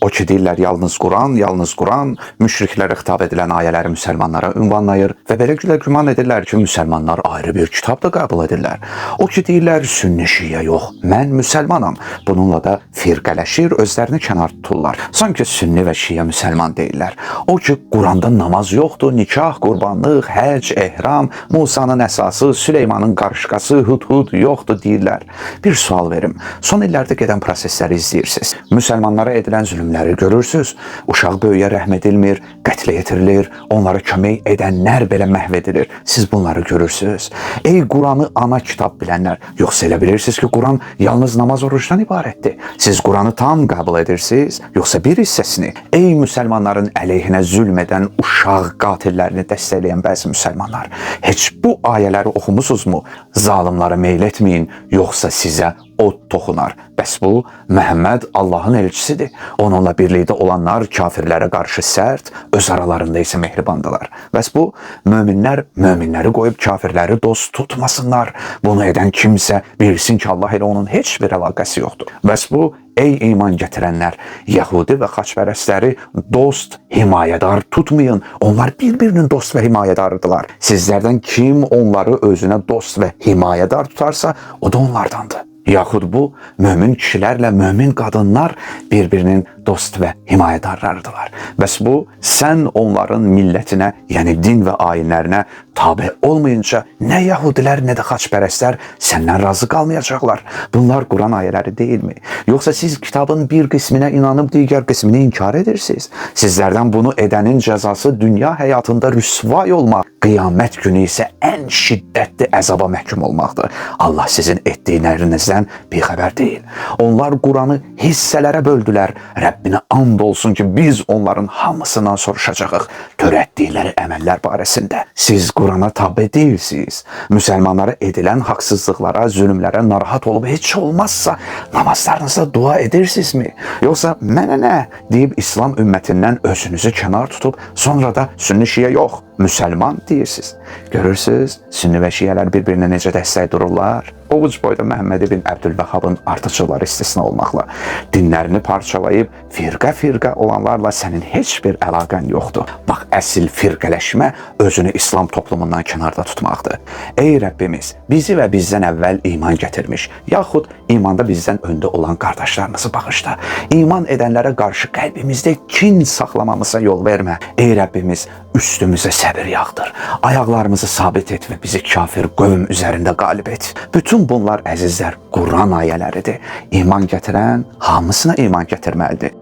O ki deyirlər yalnız Quran, müşriklərə xitab edilən ayələri müsəlmanlara ünvanlayır və belə güman edirlər ki, müsəlmanlar ayrı bir kitab da qəbul edirlər. O ki deyirlər sünni şiə yox, mən müsəlmanam. Bununla da firqələşir, özlərini kənar tuturlar. Sanki sünni və şiə müsəlman deyirlər. O ki Quranda namaz yoxdur, nikah, qurbanlıq, həc, ehram, Musanın əsası, Süleymanın qarışqası, hudhud yoxdur deyirlər. Bir sual verim. Son illərdə gedən prosesləri izləyirsiniz. Müsəlmanlara edilən zülmləri görürsünüz. Uşaq böyüyə rəhm edilmir, qətlə yetirilir, onlara kömək edənlər belə məhv edilir. Siz bunları görürsünüz. Ey Quranı ana kitab bilənlər, yoxsa elə bilirsiniz ki, Quran yalnız namaz oruçdan ibarətdir. Siz Quranı tam qəbul edirsiniz, yoxsa bir hissəsini? Ey müsəlmanların əleyhinə zülm edən uşaq qatillərini dəstəkləyən bəzi müsəlmanlar, heç bu ayələri oxumusunuzmu? Zalimlara meyl etməyin, yoxsa sizə od toxunar. Bəs bu, Məhəmməd Allahın elçisidir. Onunla birlikdə olanlar kafirlərə qarşı sərt, öz aralarında isə mehribandılar. Bəs bu, möminlər möminləri qoyub kafirləri dost tutmasınlar. Bunu edən kimsə bilsin ki, Allah ilə onun heç bir əlaqəsi yoxdur. Bəs bu, ey iman gətirənlər, Yəhudi və xaçpərəstləri dost, himayədar tutmayın. Onlar bir-birinin dost və himayədarıdırlar. Sizlərdən kim onları özünə dost və himayədar tutarsa, o da onlardandır. Yaxud bu, mömin kişilərlə mömin qadınlar bir-birinin dost və himayədarlarıdırlar. Bəs bu, sən onların millətinə, yəni din və ayinlərinə tabi olmayınca nə Yəhudilər, nə də xaçpərəstlər səndən razı qalmayacaqlar. Bunlar Quran ayələri deyilmi? Yoxsa siz kitabın bir qisminə inanıb digər qismini inkar edirsiniz? Sizlərdən bunu edənin cəzası dünya həyatında rüsvay olmaq, qiyamət günü isə ən şiddətli əzaba məhkum olmaqdır. Allah sizin etdiklərinizdən bixəbər deyil. Onlar Quranı hissələrə böldülər. Rəbbinə and olsun ki, biz onların hamısından soruşacağıq törətdikləri əməllər barəsində. Siz Qurana tabi deyilsiniz. Müsəlmanlara edilən haqsızlıqlara, zülmlərə narahat olub heç olmazsa namazlarınızda dua edirsinizmi? Yoxsa mənə nə deyib İslam ümmətindən özünüzü kənar tutub sonra da sünni şiə yox, müsəlman deyirsiniz. Görürsünüz, sünni və şiələr bir-birinə necə dəstək dururlar? Ovuc boyda Məhəmməd ibn Əbdülvəhabın artıqçıları istisna olmaqla dinlərini parçalayıb firqə olanlarla sənin heç bir əlaqən yoxdur. Bax, əsl firqələşmə özünü İslam toplumundan kənarda tutmaqdır. Ey Rəbbimiz, bizi və bizdən əvvəl iman gətirmiş, yaxud imanda bizdən öndə olan qardaşlarımızı bağışla. İman edənlərə qarşı qəlbimizdə kin saxlamamıza yol vermə. Ey Rəbbimiz, üstümüzə səbir yağdır. Ayaqlarımızı sabit et və bizi kafir qövm üzərində qalib et. Bütün bunlar əzizlər Quran ayələridir. İman gətirən hamısına iman gətirməlidir.